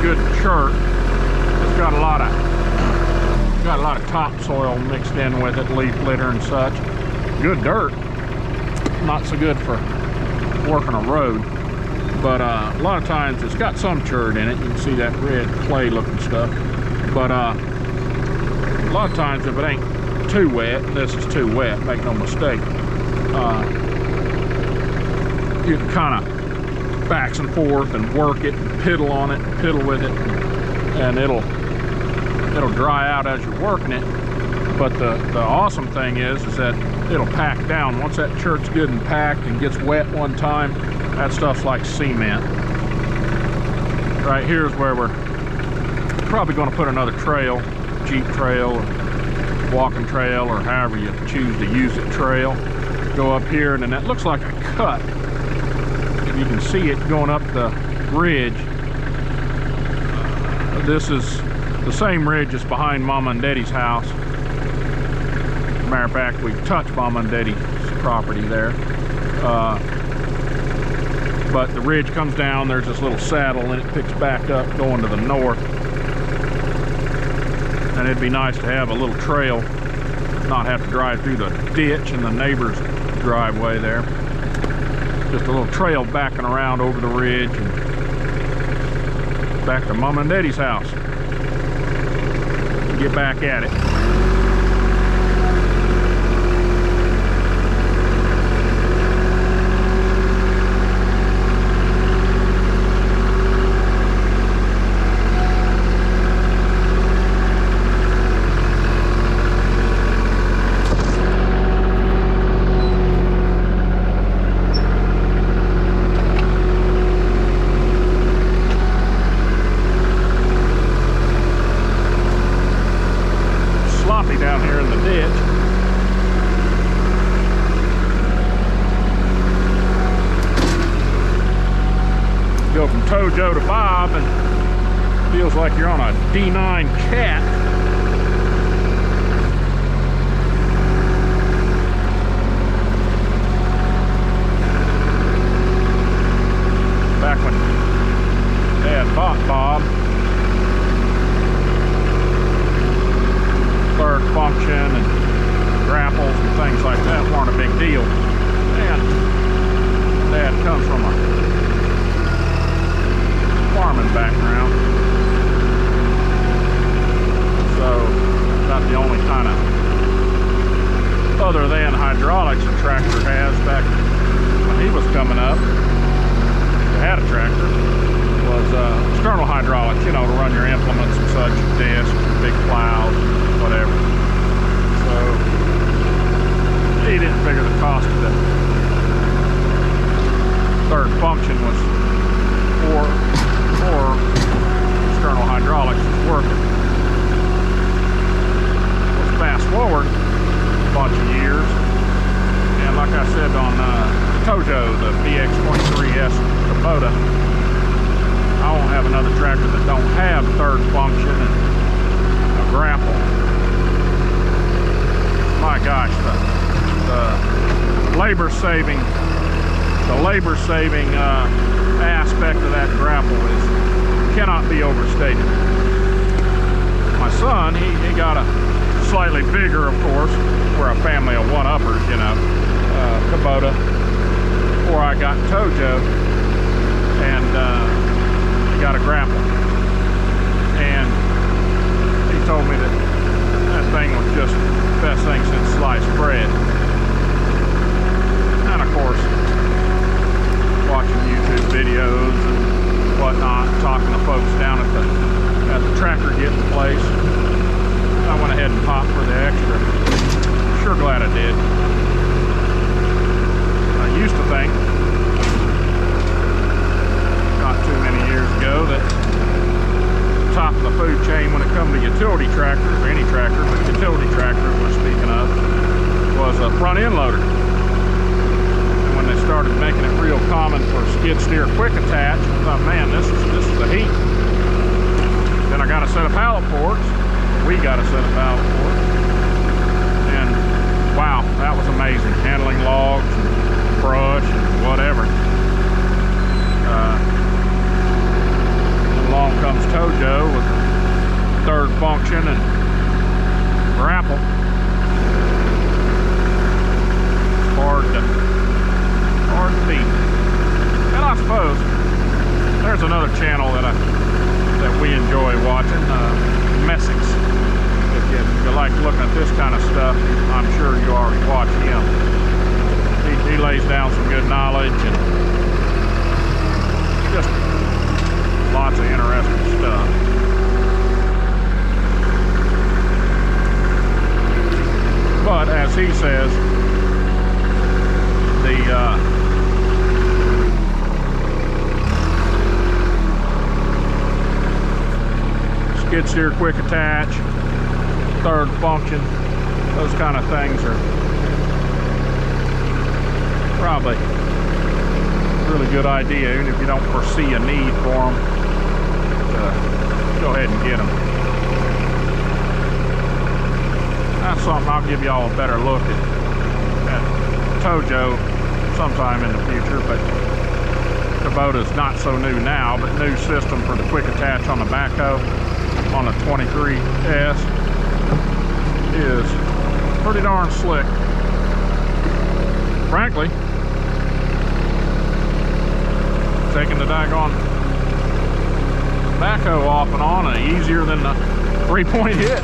good chert. It's got a lot of topsoil mixed in with it, leaf litter and such. Good dirt. Not so good for working a road, but a lot of times it's got some chert in it. You can see that red clay looking stuff, but a lot of times if it ain't too wet, and this is too wet, make no mistake, you can kind of backs and forth and work it and piddle on it, piddle with it, and it'll dry out as you're working it. But the awesome thing is that it'll pack down. Once that chert's good and packed and gets wet one time, that stuff's like cement. Right here is where we're probably going to put another trail, Jeep trail, or walking trail, or however you choose to use it, trail. Go up here, and then that looks like a cut. If you can see it going up the ridge, this is the same ridge as behind Mama and Daddy's house. Matter of fact, we touched Mama and Daddy's property there. But the ridge comes down, there's this little saddle, and it picks back up going to the north. And it'd be nice to have a little trail, not have to drive through the ditch in the neighbor's driveway there. Just a little trail backing around over the ridge and back to Mama and Daddy's house. Get back at it. Down here in the ditch. Go from Tojo to Bob and feels like you're on a D9 cat. Back when Dad bought Bob, third function and grapples and things like that weren't a big deal. And Dad comes from a farming background, so about the only kind of other than hydraulics a tractor has. Back when he was coming up, he had a tractor, was external hydraulics, you know, to run your implements and such, discs, big plows, whatever. So he didn't figure the cost of it. Third function was for external hydraulics was worth it. Let's fast forward a bunch of years, and like I said on Tojo, the BX23S Kubota, I won't have another tractor that don't have third function and a grapple. My gosh, the labor saving aspect of that grapple cannot be overstated. My son, he got a slightly bigger, of course. We're a family of one-uppers, you know, Kubota, before I got Tojo, and he got a grapple. And he told me that thing was just the best thing since sliced bread. And of course, watching YouTube videos and whatnot, talking to folks down at the tractor getting place, I went ahead and popped for the extra. Sure glad I did. I used to think, not too many years ago, that top of the food chain when it comes to utility tractors, or any tractor, but utility tractors we're speaking of, was a front end loader. And when they started making it real common for skid steer quick attach, I thought, man, this is the heat. Then I got a set of pallet forks. We got a set of pallet forks. And wow, that was amazing. Handling logs and brush and whatever. Along comes Tojo. Tojo with third function and grapple. Hard to beat. And I suppose there's another channel that we enjoy watching, Messick's. If you like looking at this kind of stuff, I'm sure you already watch him. He lays down some good knowledge and just lots of interesting stuff. But as he says, the skid steer quick attach, third function, those kind of things are probably a really good idea, even if you don't foresee a need for them. Go ahead and get them. That's something I'll give y'all a better look at Tojo sometime in the future, but Kubota's not so new now, but new system for the quick attach on the backhoe on the 23S is pretty darn slick. Frankly, taking the daggone backhoe off and on easier than the 3-point hitch.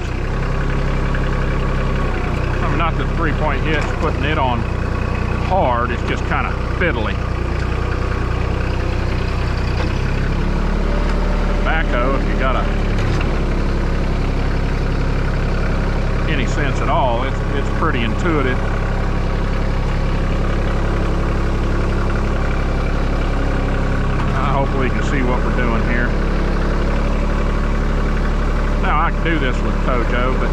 I mean, not the 3-point hitch, putting it on hard, it's just kind of fiddly. Backhoe, if you got any sense at all, it's pretty intuitive. Hopefully you can see what we're doing here. Now I can do this with Tojo, but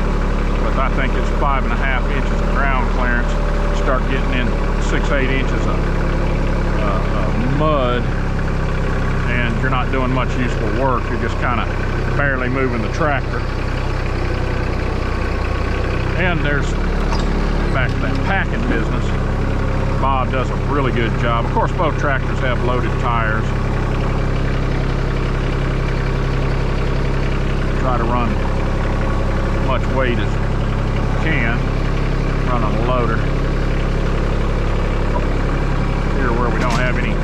I think it's 5.5 inches of ground clearance. Start getting in 6-8 inches of mud, and you're not doing much useful work. You're just kind of barely moving the tractor. And there's, back to that packing business, Bob does a really good job. Of course, both tractors have loaded tires. Try to run as much weight as you can, run on a loader. Here where we don't have any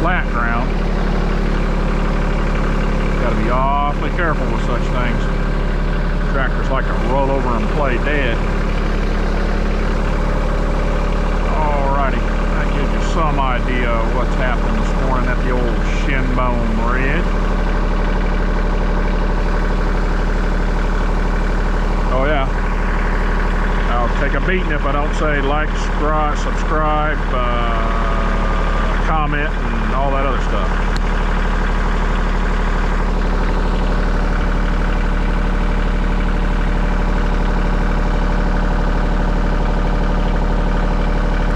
flat ground, got to be awfully careful with such things. Tractors like to roll over and play dead. Alrighty, that gives you some idea of what's happening this morning at the old Shinbone Ridge. Oh yeah, I'll take a beating if I don't say like, subscribe, comment, and all that other stuff.